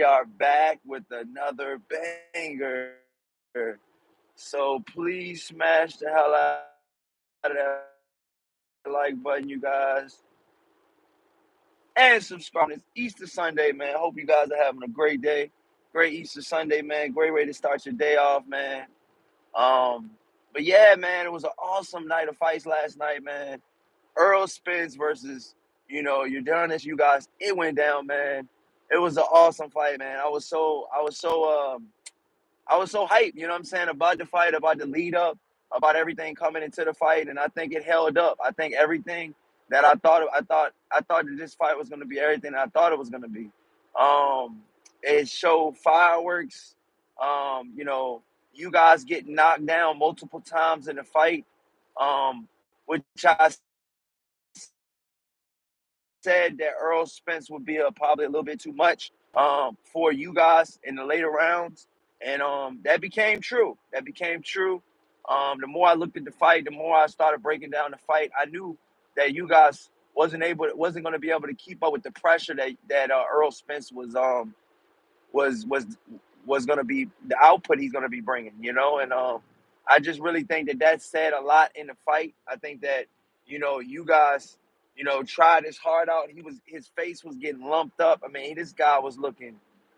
are back with another banger. So please smash the hell out of that like button, you guys, and subscribe. It's Easter Sunday, man. Hope you guys are having a great day. Great Easter Sunday, man. Great way to start your day off, man. Um, but yeah, man, it was an awesome night of fights last night, man. Errol Spence versus, Yordenis Ugas. It went down, man. It was an awesome fight, man. I was so hyped, you know what I'm saying, about the fight, about the lead up, about everything coming into the fight, and I think it held up. I think everything that I thought that this fight was going to be everything that I thought it was going to be. It showed fireworks. You guys get knocked down multiple times in the fight, which I said that Errol Spence would be probably a little bit too much for you guys in the later rounds, and that became true. That became true. The more I looked at the fight, the more I started breaking down the fight. I knew that you guys wasn't going to be able to keep up with the pressure that Errol Spence was was going to be the output he's going to be bringing, and I just really think that said a lot in the fight. I think that you guys tried his heart out. His face was getting lumped up. I mean, this guy was looking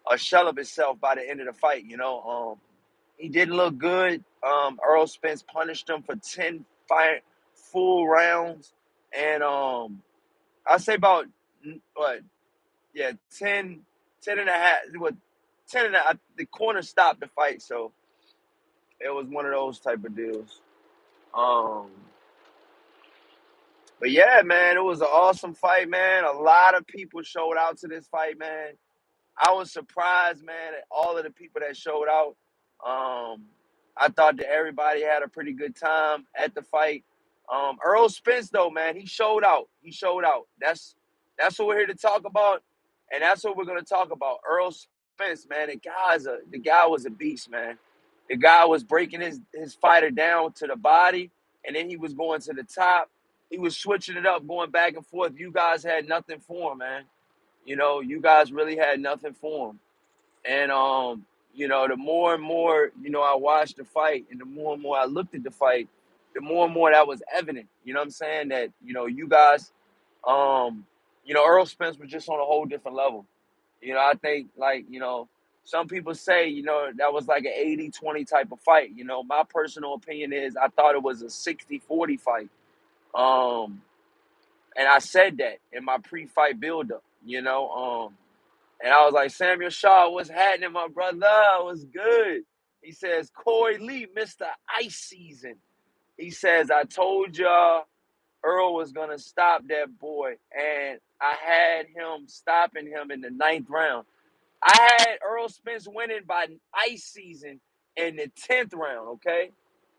a shell of himself by the end of the fight. He didn't look good. Errol Spence punished him for 10 full rounds, and I say about what, yeah, 10 and a half. What, 10 and a half. The corner stopped the fight, so it was one of those type of deals. Um, but yeah, man, it was an awesome fight, man. A lot of people showed out to this fight, man. I was surprised, man, at all of the people that showed out. Um, I thought that everybody had a pretty good time at the fight. Errol Spence, though, man, he showed out. He showed out. That's what we're here to talk about, and that's what we're gonna talk about. Errol Spence, man, the guy was a beast, man. The guy was breaking his fighter down to the body, and then he was going to the top. He was switching it up, going back and forth. You guys had nothing for him, man. You guys really had nothing for him. And the more and more, I watched the fight, and the more and more I looked at the fight, the more and more that was evident. You know what I'm saying? That, you guys, Earl Spence was just on a whole different level. I think, like, some people say, that was like an 80-20 type of fight. My personal opinion is I thought it was a 60-40 fight. Um, and I said that in my pre-fight buildup, and I was like, Samuel Shaw, what's happening, my brother? What's good? He says, Corey Lee, Mr. Ice Season. He says, I told y'all Earl was going to stop that boy, and I had him stopping him in the 9th round. I had Errol Spence winning by Ice Season in the 10th round, okay?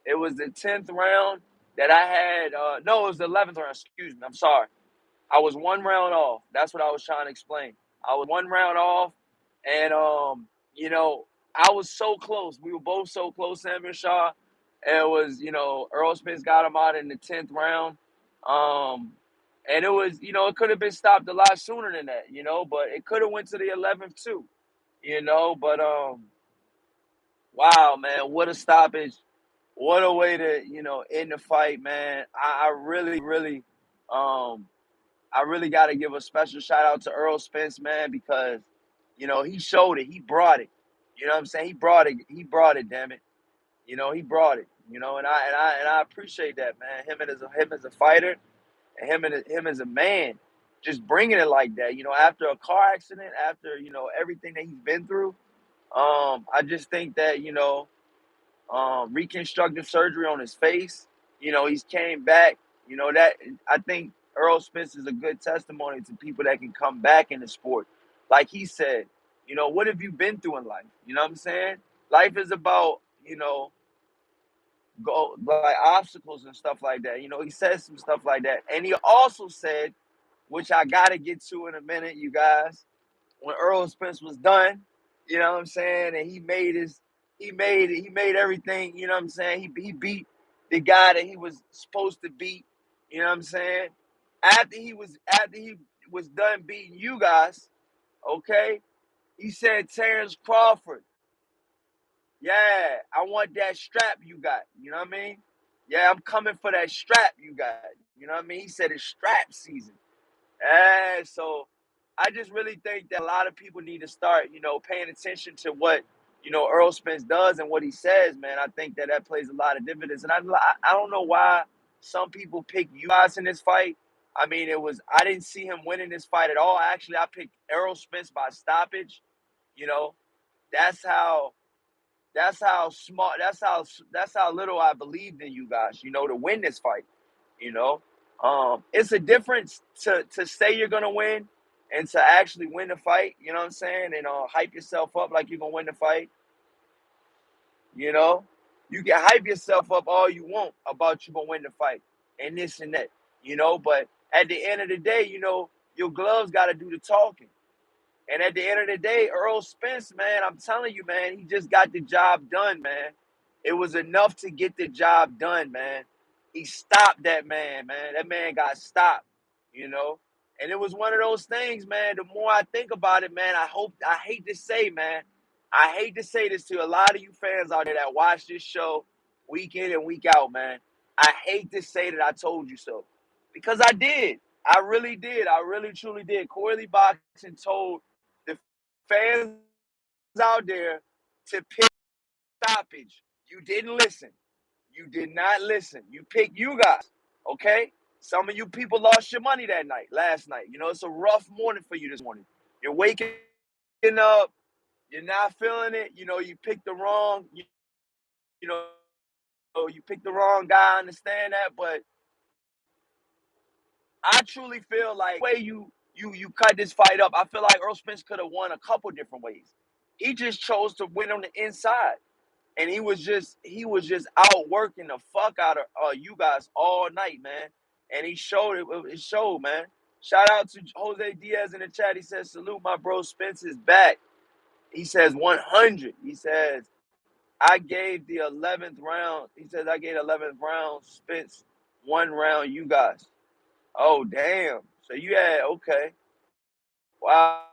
It was the 10th round that I had. No, it was the 11th round. Excuse me. I'm sorry. I was one round off. That's what I was trying to explain. I was one round off, and I was so close. We were both so close, Samuel Shaw. And it was, Earl Spence got him out in the 10th round. And it was, it could have been stopped a lot sooner than that, but it could have went to the 11th too, but wow, man, what a stoppage. What a way to, end the fight, man. Um I really got to give a special shout out to Earl Spence, man, because he showed it. He brought it. You know what I'm saying? He brought it. He brought it. Damn it. He brought it. And I appreciate that, man. Him as a fighter, and him as a man, just bringing it like that. After a car accident, after everything that he's been through, I just think that reconstructive surgery on his face. He's came back. That I think Earl Spence is a good testimony to people that can come back in the sport. Like he said, what have you been through in life? You know what I'm saying? Life is about, go like obstacles and stuff like that. He said some stuff like that. And he also said, which I gotta get to in a minute, you guys, when Earl Spence was done, you know what I'm saying, and he made everything, you know what I'm saying? He beat the guy that he was supposed to beat, you know what I'm saying? After he was done beating you guys, okay, He said, Terrence Crawford, yeah, I want that strap you got. You know what I mean? Yeah, I'm coming for that strap you got. You know what I mean? He said it's strap season. And so I just really think that a lot of people need to start, paying attention to what, Earl Spence does and what he says, man. I think that that plays a lot of dividends. And I don't know why some people pick you guys in this fight. I mean, I didn't see him winning this fight at all. Actually, I picked Errol Spence by stoppage. You know, that's how smart. That's how little I believed in you guys. To win this fight. You know, it's a difference to say you're gonna win and to actually win the fight. You know what I'm saying? And hype yourself up like you're gonna win the fight. You know, you can hype yourself up all you want about you gonna win the fight and this and that. But at the end of the day, your gloves got to do the talking. And at the end of the day, Earl Spence, man, I'm telling you, man, he just got the job done, man. It was enough to get the job done, man. He stopped that man. That man got stopped, you know. And it was one of those things, man. The more I think about it, man, I hate to say, man, I hate to say this to a lot of you fans out there that watch this show week in and week out, man. I hate to say that I told you so. Because I did. I really did. I really truly did. Corley Boxing told the fans out there to pick stoppage. You didn't listen. You did not listen. You picked you guys. Okay? Some of you people lost your money last night. It's a rough morning for you this morning. You're waking up, you're not feeling it. You picked the wrong, you know, you picked the wrong guy. I understand that, but I truly feel like the way you cut this fight up, I feel like Earl Spence could have won a couple different ways. He just chose to win on the inside. And he was just out working the fuck out of you guys all night, man. And he showed it. It showed, man. Shout out to Jose Diaz in the chat. He says, "Salute, my bro. Spence is back." He says 100. He says, "I gave the 11th round." He says, "I gave the 11th round. Spence 1 round. You guys." Oh damn. So you had okay. Wow.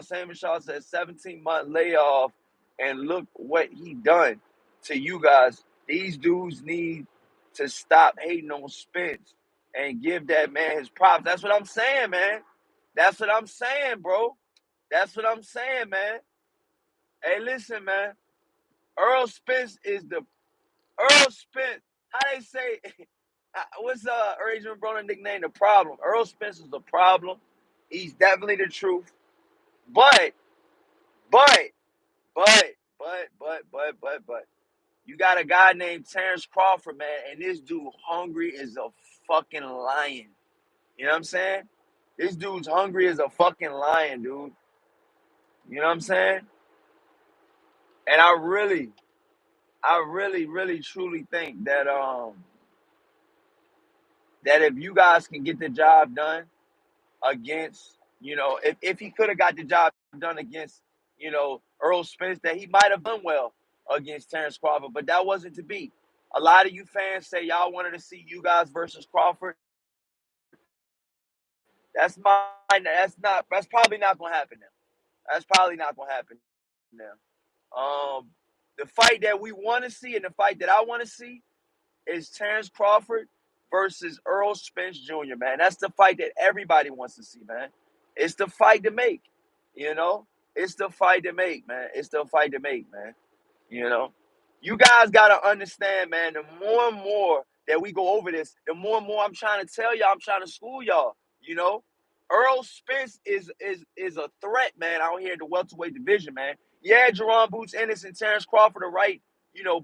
Sam Shaw says 17-month layoff, and look what he done to you guys. These dudes need to stop hating on Spence and give that man his props. That's what I'm saying, man. That's what I'm saying, bro. That's what I'm saying, man. Hey, listen, man. Earl Spence is the Earl Spence. How they say? What's Adrian Broner nickname? The problem. Earl Spence is the problem. He's definitely the truth. But, but, but, you got a guy named Terrence Crawford, man, and this dude hungry as a fucking lion. You know what I'm saying? This dude's hungry as a fucking lion, dude. You know what I'm saying? And I really, really, truly think that if you guys can get the job done against, if he could have got the job done against, Earl Spence, that he might have done well against Terrence Crawford, but that wasn't to be. A lot of you fans say y'all wanted to see you guys versus Crawford. That's probably not gonna happen now. That's probably not gonna happen now. The fight that we want to see and the fight that I want to see is Terrence Crawford versus Errol Spence Jr., man. That's the fight that everybody wants to see, man. It's the fight to make, you know? It's the fight to make, man. It's the fight to make, man. You know? You guys got to understand, man, the more and more that we go over this, the more and more I'm trying to tell y'all, I'm trying to school y'all, you know? Earl Spence is a threat, man, out here in the welterweight division, man. Yeah, Jerron Boots Ennis and Terrence Crawford are right,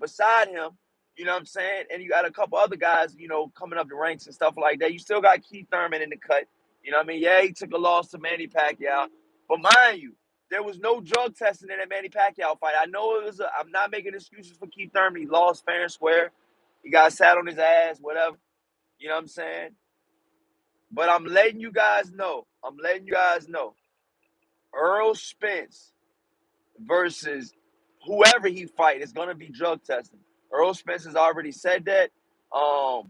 beside him. You know what I'm saying? And you got a couple other guys, coming up the ranks and stuff like that. You still got Keith Thurman in the cut. You know what I mean? Yeah, he took a loss to Manny Pacquiao. But mind you, there was no drug testing in that Manny Pacquiao fight. I know I'm not making excuses for Keith Thurman. He lost fair and square. He got sat on his ass, whatever. You know what I'm saying? But I'm letting you guys know. Earl Spence versus whoever he fight is going to be drug testing. Earl Spence has already said that. And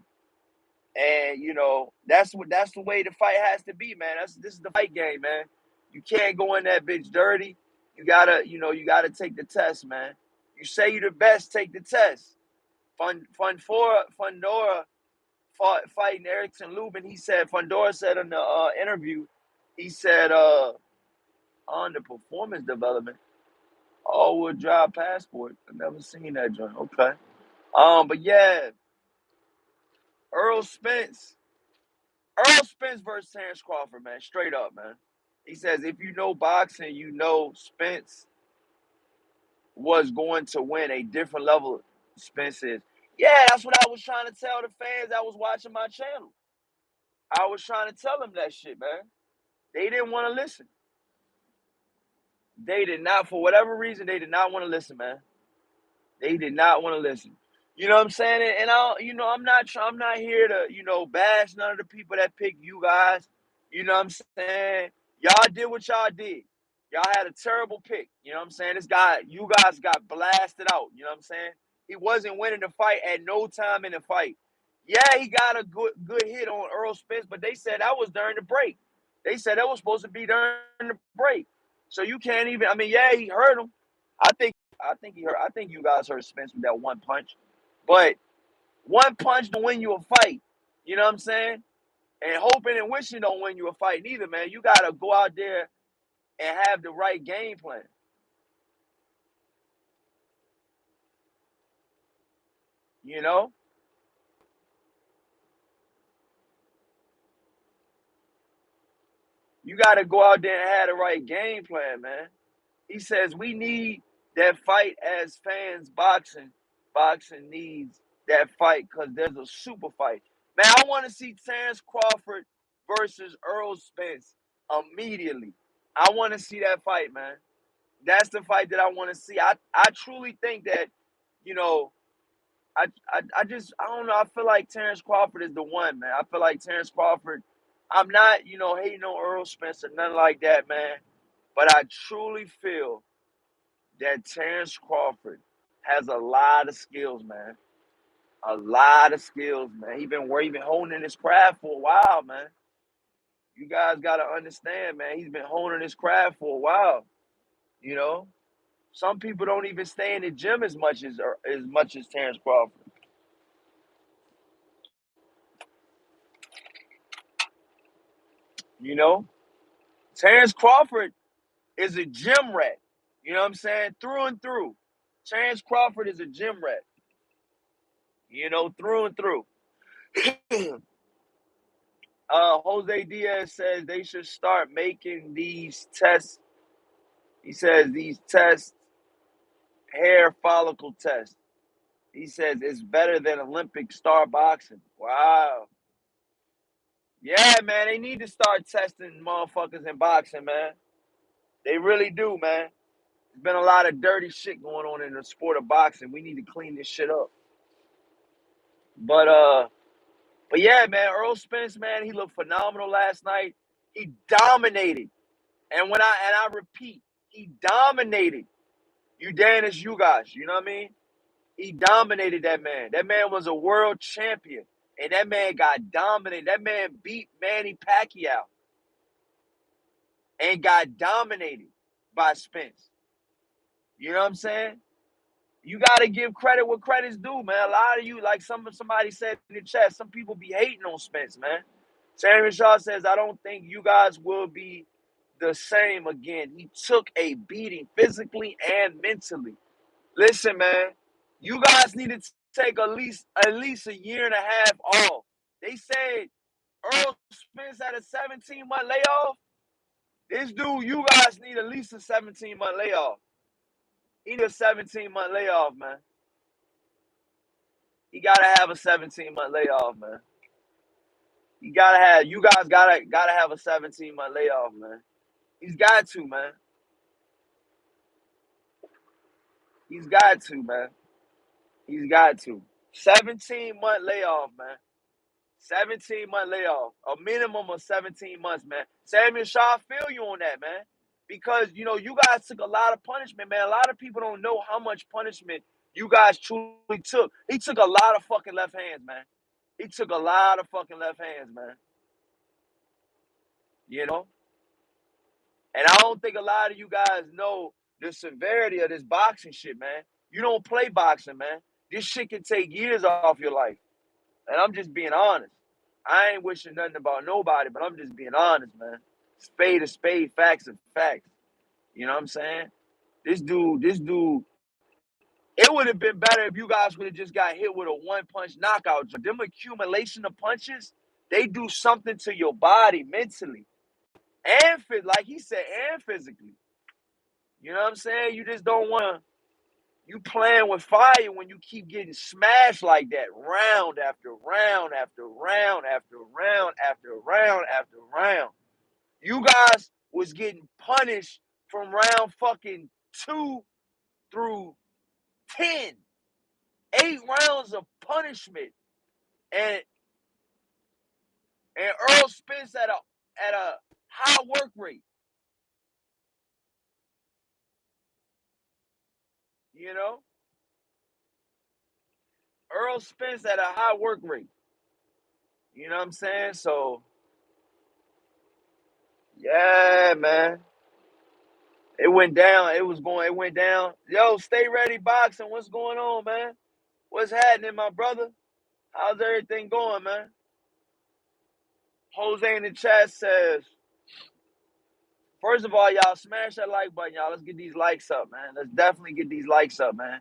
that's the way the fight has to be, man. This is the fight game, man. You can't go in that bitch dirty. you gotta take the test, man. You say you're the best, take the test. Fundora fighting Erickson Lubin. He said Fundora said in the interview, he said on the performance development, all-wheel drive passport. I've never seen that joint. Okay. But yeah, Errol Spence. Errol Spence versus Terrence Crawford, man. Straight up, man. He says if you know boxing, you know Spence was going to win a different level. Spence is. Yeah, that's what I was trying to tell the fans that was watching my channel. I was trying to tell them that shit, man. They didn't want to listen. They did not, for whatever reason, they did not want to listen, man. They did not want to listen. You know what I'm saying? And I'm not here to, bash none of the people that picked you guys. You know what I'm saying? Y'all did what y'all did. Y'all had a terrible pick. You know what I'm saying? You guys got blasted out. You know what I'm saying? He wasn't winning the fight at no time in the fight. Yeah, he got a good hit on Errol Spence, but they said that was during the break. They said that was supposed to be during the break. So you can't even. I mean, yeah, he hurt him. I think you guys hurt Spence with that one punch, but one punch to win you a fight. You know what I'm saying? And hoping and wishing don't win you a fight neither, man. You gotta go out there and have the right game plan. You know, you gotta go out there and have the right game plan, man. He says we need that fight as fans. Boxing needs that fight because there's a super fight. Man, I want to see Terrence Crawford versus Errol Spence immediately. I want to see that fight, man. That's the fight that I want to see. I truly think that, you know, I don't know. I feel like Terrence Crawford is the one, man. I feel like Terrence Crawford. I'm not, hating on Errol Spence or nothing like that, man. But I truly feel that Terrence Crawford has a lot of skills, man. A lot of skills, man. He been honing his craft for a while, man. You guys gotta understand, man. He's been honing his craft for a while. You know, some people don't even stay in the gym as much as Terrence Crawford. You know, Terrence Crawford is a gym rat. You know what I'm saying? Through and through. Terrence Crawford is a gym rat. Through and through. Jose Diaz says they should start making these tests. He says these tests, hair follicle tests. He says it's better than Olympic star boxing. Wow. Yeah, man, they need to start testing motherfuckers in boxing, man. They really do, man. There's been a lot of dirty shit going on in the sport of boxing. We need to clean this shit up. But but yeah, man, Earl Spence, man, he looked phenomenal last night. He dominated. And I repeat, he dominated Yordenis Ugas. You know what I mean? He dominated that man. That man was a world champion. And that man got dominated. That man beat Manny Pacquiao and got dominated by Spence. You know what I'm saying? You gotta give credit what credit's due, man. A lot of you, like somebody said in the chat, some people be hating on Spence, man. Sammy Shaw says, I don't think you guys will be the same again. He took a beating physically and mentally. Listen, man, you guys need to take at least a year and a half off. They said Earl Spence had a 17-month layoff. This dude, you guys need at least a 17-month layoff. He need a 17-month layoff, man. He gotta have a 17-month layoff, man. You guys gotta have a 17-month layoff, man. He's got to, man. He's got to, man. He's got to. 17-month layoff, man. 17-month layoff. A minimum of 17 months, man. Samuel Shaw, I feel you on that, man. Because, you guys took a lot of punishment, man. A lot of people don't know how much punishment you guys truly took. He took a lot of fucking left hands, man. He took a lot of fucking left hands, man. You know? And I don't think a lot of you guys know the severity of this boxing shit, man. You don't play boxing, man. This shit can take years off your life. And I'm just being honest. I ain't wishing nothing about nobody, but I'm just being honest, man. Spade is spade, facts are facts. You know what I'm saying? This dude, it would have been better if you guys would have just got hit with a one-punch knockout. Them accumulation of punches, they do something to your body mentally. And like he said, and physically. You know what I'm saying? You just don't want to, you playing with fire when you keep getting smashed like that, round after round after round after round after round after round. You guys was getting punished from round fucking 2 through 10. 8 rounds of punishment. And Errol Spence at a high work rate. You know? Errol Spence at a high work rate. You know what I'm saying? So yeah, man. It went down. It went down. Yo, stay ready boxing. What's going on, man? What's happening, my brother? How's everything going, man? Jose in the chat says, first of all, y'all smash that like button, y'all. Let's get these likes up, man. Let's definitely get these likes up, man.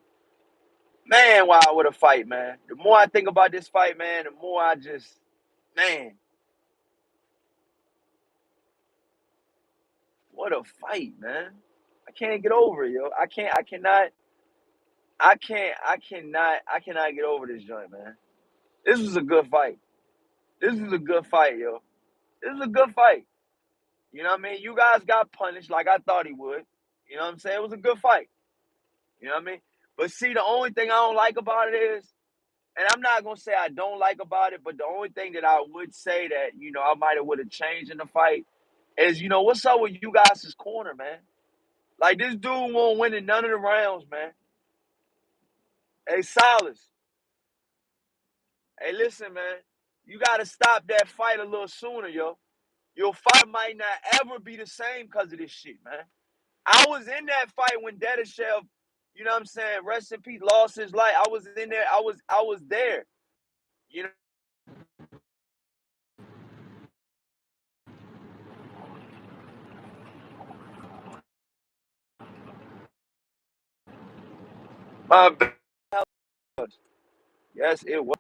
Man, wow, what a fight, man. The more I think about this fight, man, the more I just, man, what a fight, man. I can't get over it, yo. I cannot get over this joint, man. This was a good fight. This was a good fight, yo. This was a good fight. You know what I mean? You guys got punished like I thought he would. You know what I'm saying? It was a good fight. You know what I mean? But see, the only thing I don't like about it is, and I'm not gonna say I don't like about it, but the only thing that I would say that, I might have would have changed in the fight is, what's up with you guys' corner, man? Like this dude won't win in none of the rounds, man. Hey, Silas. Hey, listen, man. You gotta stop that fight a little sooner, yo. Your fight might not ever be the same because of this shit, man. I was in that fight when Dedashev, you know what I'm saying, rest in peace, lost his life. I was in there. I was there. You know, my bad. Yes, it was.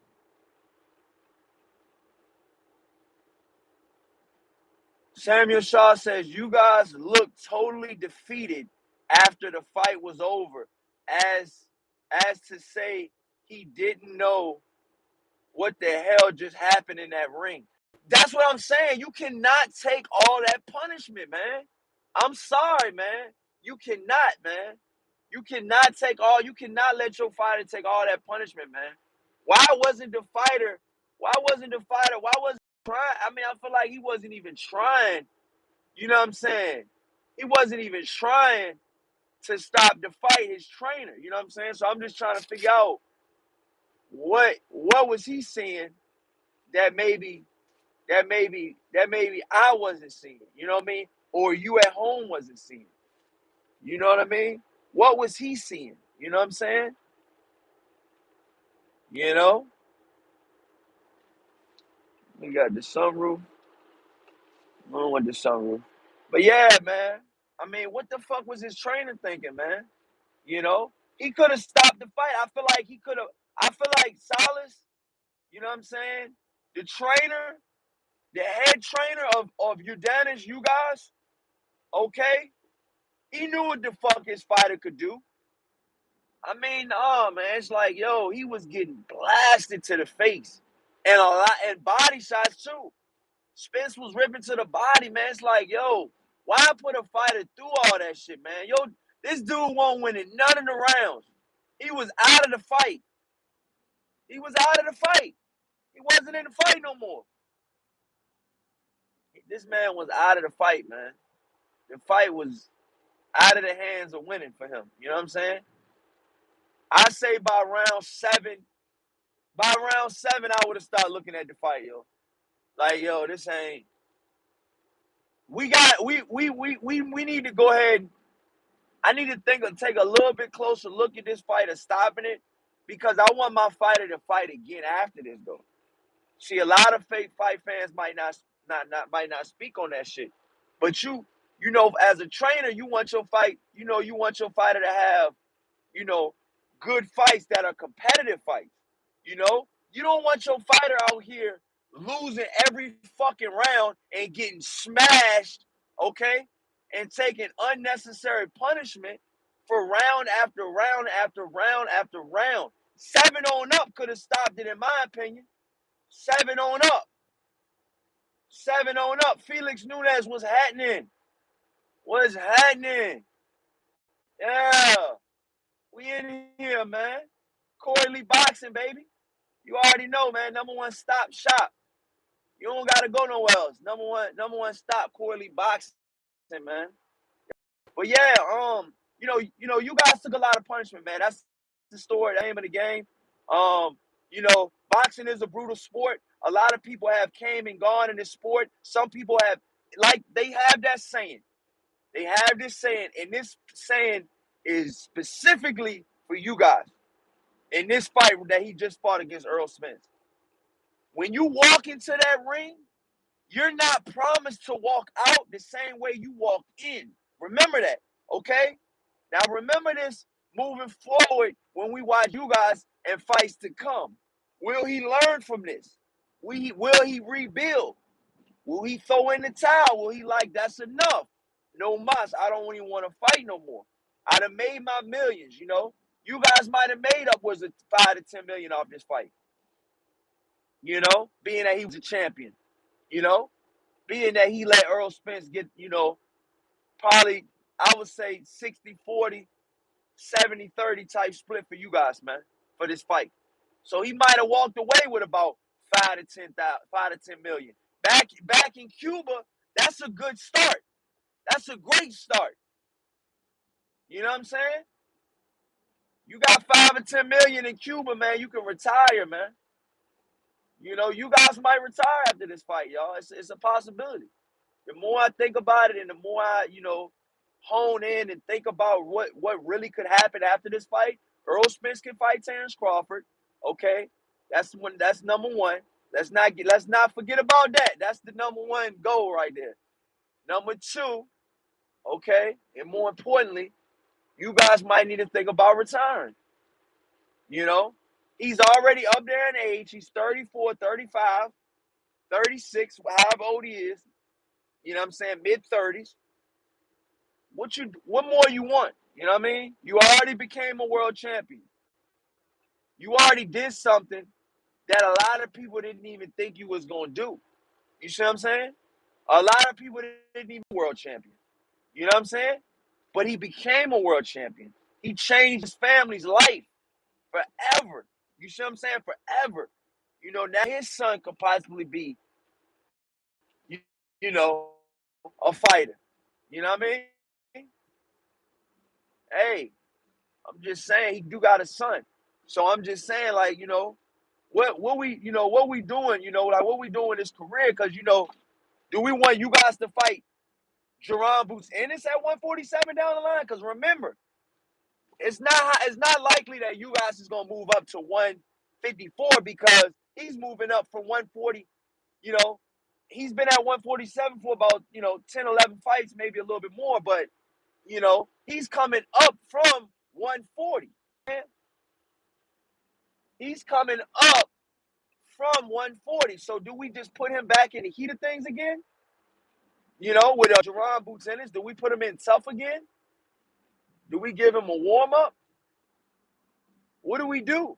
Samuel Shaw says, you guys looked totally defeated after the fight was over, as as to say he didn't know what the hell just happened in that ring. That's what I'm saying. You cannot take all that punishment, man. I'm sorry, man. You cannot, man. You cannot let your fighter take all that punishment, man. Why wasn't the fighter, why wasn't he trying? I mean, I feel like he wasn't even trying, you know what I'm saying? He wasn't even trying to stop the fight, his trainer, you know what I'm saying? So I'm just trying to figure out what was he seeing that maybe I wasn't seeing, you know what I mean? Or you at home wasn't seeing. You know what I mean? What was he seeing? You know what I'm saying? You know? We got the sunroof. I don't want the sunroof. But yeah, man. I mean, what the fuck was his trainer thinking, man? You know? He could have stopped the fight. I feel like he could have. I feel like Salas, you know what I'm saying? The trainer, the head trainer of Yordenis Ugas, okay? He knew what the fuck his fighter could do. I mean, oh man, it's like, yo, he was getting blasted to the face. And a lot and body shots too. Spence was ripping to the body, man. It's like, yo, why put a fighter through all that shit, man? Yo, this dude won't win in none of the rounds. He was out of the fight. He was out of the fight. He wasn't in the fight no more. This man was out of the fight, man. The fight was out of the hands of winning for him. You know what I'm saying? I say by round seven, I would have started looking at the fight, yo. Like, yo, this ain't. We need to go ahead. I need to take a little bit closer look at this fight of stopping it, because I want my fighter to fight again after this though. See, a lot of fake fight fans might not speak on that shit, but you know, as a trainer, you want your fight, you want your fighter to have, you know, good fights that are competitive fights. You don't want your fighter out here losing every fucking round and getting smashed, okay, and taking unnecessary punishment for round after round after round after round. 7 on up could have stopped it, in my opinion. 7 on up. 7 on up. Felix Nunes was happening. What's happening? Yeah. We in here, man. Corey Lee Boxing, baby. You already know, man. Number one stop shop. You don't gotta go nowhere else. Number one stop, Corey Lee Boxing, man. But yeah, you guys took a lot of punishment, man. That's the story, the aim of the game. Boxing is a brutal sport. A lot of people have came and gone in this sport. Some people have, like, they have that saying. They have this saying, and this saying is specifically for you guys. In this fight that he just fought against Errol Spence. When you walk into that ring, you're not promised to walk out the same way you walked in. Remember that, okay? Now remember this moving forward when we watch you guys and fights to come. Will he learn from this? Will he rebuild? Will he throw in the towel? Will he that's enough? No mas. I don't even want to fight no more. I'd have made my millions, You guys might have made up was it 5 to 10 million off this fight. Being that he was a champion. Being that he let Errol Spence get, probably, I would say 60-40, 70-30 type split for you guys, man, for this fight. So he might have walked away with about 5 to 10 million. Back in Cuba, that's a good start. That's a great start. You know what I'm saying? You got 5 or 10 million in Cuba, man. You can retire, man. You guys might retire after this fight, y'all. It's a possibility. The more I think about it and the more I, hone in and think about what really could happen after this fight, Errol Spence can fight Terrence Crawford. Okay? That's number one. Let's not forget about that. That's the number one goal right there. Number two, okay, and more importantly, you guys might need to think about retiring. He's already up there in age. He's 34, 35, 36, however old he is. You know what I'm saying? Mid-30s. What more you want? You know what I mean? You already became a world champion. You already did something that a lot of people didn't even think you was going to do. You see what I'm saying? A lot of people didn't even world champion. You know what I'm saying? But he became a world champion. He changed his family's life forever. You see what I'm saying? Forever. Now his son could possibly be, a fighter. You know what I mean? Hey, I'm just saying he do got a son. So I'm just saying, like, what we doing, what we doing in his career, because do we want you guys to fight Jerron Boots Ennis at 147 down the line? Because remember, it's not likely that you guys is gonna move up to 154, because he's moving up from 140. He's been at 147 for about 10, 11 fights, maybe a little bit more, but he's coming up from 140. He's coming up from 140. So do we just put him back in the heat of things again? With Jerron Boots Ennis, do we put him in tough again? Do we give him a warm-up? What do we do?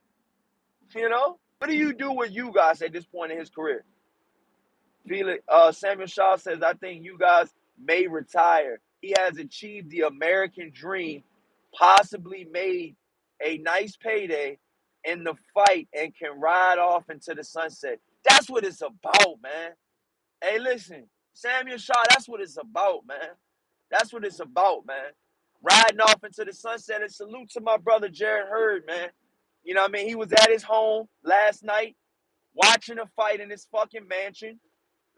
What do you do with you guys at this point in his career? Samuel Shaw says, I think you guys may retire. He has achieved the American dream, possibly made a nice payday in the fight, and can ride off into the sunset. That's what it's about, man. Hey, listen, Samuel Shaw, that's what it's about, man. That's what it's about, man. Riding off into the sunset. And salute to my brother Jared Hurd, man. You know what I mean? He was at his home last night, watching a fight in his fucking mansion,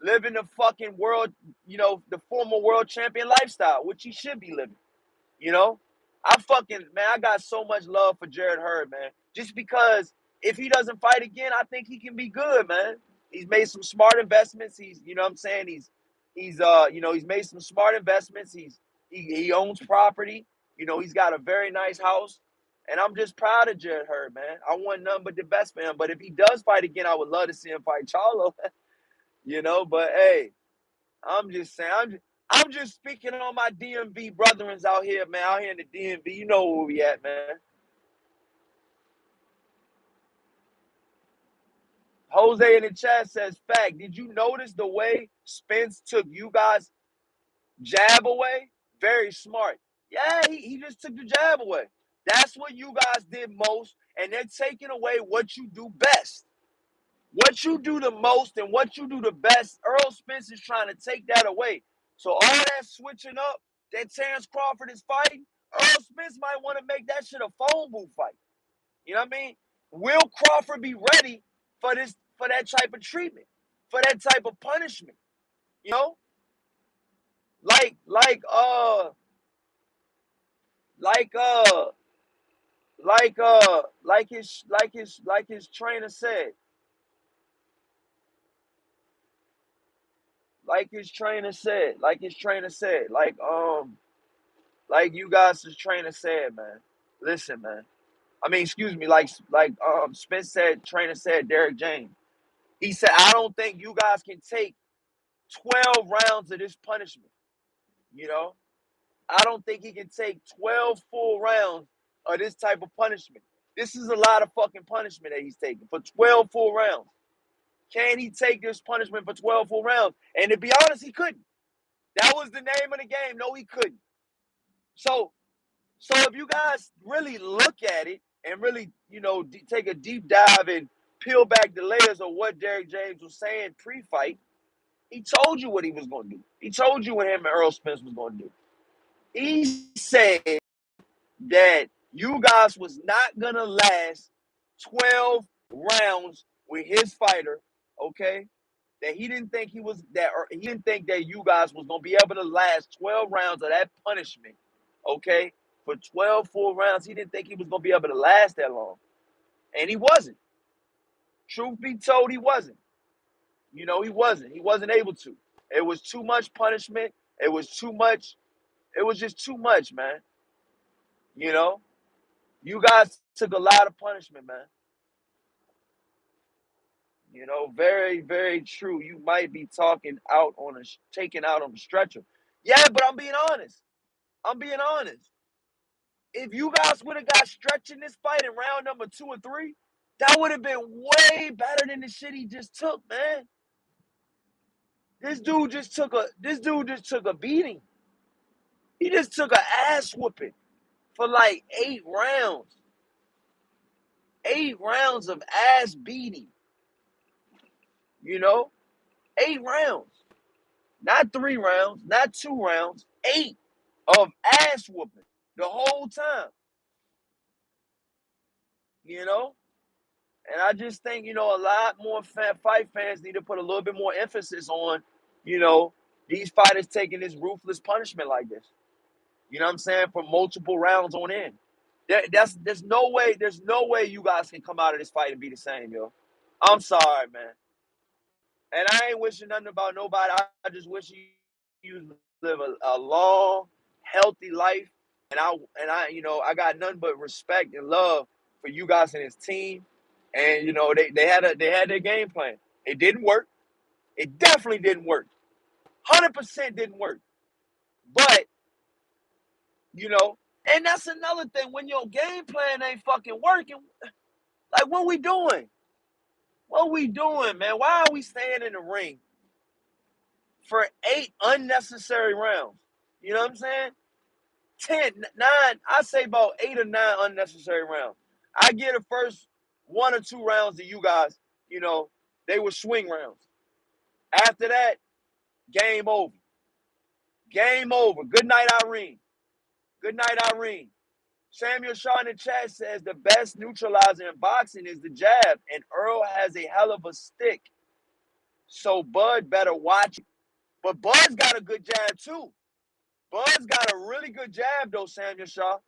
living the fucking world, the former world champion lifestyle, which he should be living. I got so much love for Jared Hurd, man. Just because if he doesn't fight again, I think he can be good, man. He's made some smart investments. He's, you know what I'm saying? He's made some smart investments. He owns property. You know, he's got a very nice house. And I'm just proud of Jared Hurd, man. I want nothing but the best for him. But if he does fight again, I would love to see him fight Charlo. But hey, I'm just saying, I'm just speaking on my DMV brethrens out here, man. Out here in the DMV, you know where we at, man. Jose in the chat says, "Fact, did you notice the way Spence took you guys jab away? Very smart. Yeah, he just took the jab away. That's what you guys did most, and they're taking away what you do best. What you do the most and what you do the best, Errol Spence is trying to take that away. So all that switching up that Terrence Crawford is fighting, Errol Spence might want to make that shit a phone booth fight. You know what I mean? Will Crawford be ready for that type of treatment, for that type of punishment? You know, like like uh like uh like his trainer said, like you guys' trainer said, man. Listen, man. I mean, excuse me, Spence said, trainer said, Derek James. He said, I don't think you guys can take 12 rounds of this punishment. You know, I don't think he can take 12 full rounds of this type of punishment. This is a lot of fucking punishment that he's taking for 12 full rounds. Can he take this punishment for 12 full rounds? And to be honest, he couldn't. That was the name of the game. No, he couldn't. So if you guys really look at it and really, take a deep dive and peel back the layers of what Derek James was saying pre-fight, he told you what he was going to do. He told you what him and Errol Spence was going to do. He said that you guys was not going to last 12 rounds with his fighter, okay? That he didn't think he didn't think that you guys was going to be able to last 12 rounds of that punishment, okay? For 12 full rounds, he didn't think he was going to be able to last that long. And he wasn't. Truth be told, he wasn't. He wasn't. He wasn't able to. It was too much punishment. It was too much. It was just too much, man. You guys took a lot of punishment, man. Very, very true. You might be taken out on the stretcher. Yeah, but I'm being honest. If you guys would have got stretched in this fight in round number 2 or 3, that would have been way better than the shit he just took, man. This dude just took a beating. He just took an ass whooping for like 8 rounds. 8 rounds of ass beating. 8 rounds. Not 3 rounds, not 2 rounds, 8 of ass whooping the whole time. And I just think, a lot more fight fans need to put a little bit more emphasis on, these fighters taking this ruthless punishment like this. You know what I'm saying? For multiple rounds on end. There's no way you guys can come out of this fight and be the same, yo. I'm sorry, man. And I ain't wishing nothing about nobody. I just wish you live a long, healthy life. And I got nothing but respect and love for you guys and his team. And they had their game plan. It didn't work. It definitely didn't work. 100% didn't work. But and that's another thing. When your game plan ain't fucking working, like what we doing? What we doing, man? Why are we staying in the ring for 8 unnecessary rounds? You know what I'm saying? 10, 9, I say about 8 or 9 unnecessary rounds. I get the first 1 or 2 rounds to you guys, they were swing rounds. After that, game over. Game over. Good night, Irene. Good night, Irene. Samuel Shaw in the chat says the best neutralizer in boxing is the jab, and Earl has a hell of a stick. So Bud better watch it. But Bud's got a good jab too. Bud's got a really good jab though, Samuel Shaw.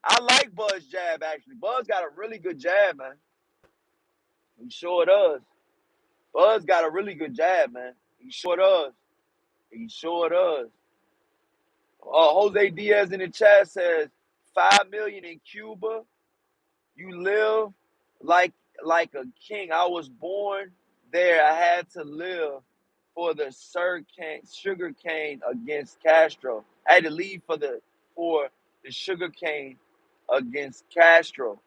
I like Buzz jab, actually. Buzz got a really good jab, man. He sure does. Buzz got a really good jab, man. He sure does. He sure does. Jose Diaz in the chat says 5 million in Cuba. You live like a king. I was born there. I had to live for the sugar cane against Castro. I had to leave for the sugar cane against Castro.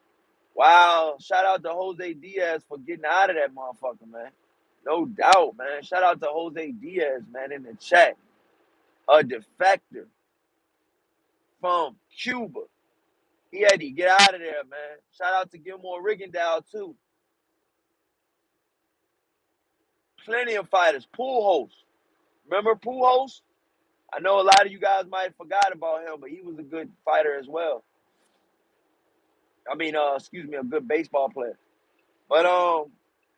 Wow. Shout out to Jose Diaz for getting out of that motherfucker, man. No doubt, man. Shout out to Jose Diaz, man, in the chat. A defector from Cuba. He had to get out of there, man. Shout out to Gilmore Rigondeaux, too. Plenty of fighters. Pujols. Remember Pujols? I know a lot of you guys might have forgot about him, but he was a good fighter as well. I mean, a good baseball player. But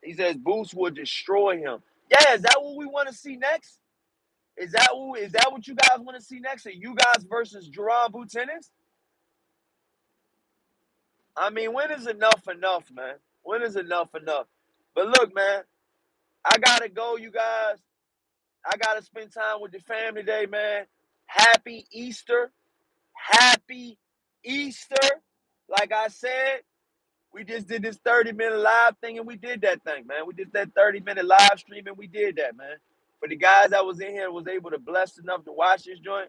he says Boost will destroy him. Yeah, is that what we want to see next? Is that what you guys want to see next? Are you guys versus Jerron Butenis? I mean, when is enough, man? When is enough? But look, man, I gotta go, you guys. I gotta spend time with the family today, man. Happy Easter. Happy Easter. Like I said, we just did this 30-minute live thing and we did that thing, man. We did that 30-minute live stream and we did that, man. For the guys that was in here was able to bless enough to watch this joint,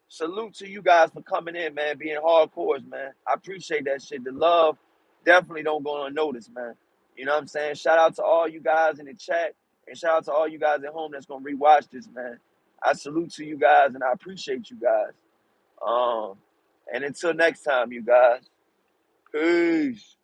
salute to you guys for coming in, man, being hardcores, man. I appreciate that shit. The love definitely don't go unnoticed, man. You know what I'm saying? Shout out to all you guys in the chat and shout out to all you guys at home that's going to rewatch this, man. I salute to you guys and I appreciate you guys. And until next time, you guys. Peace.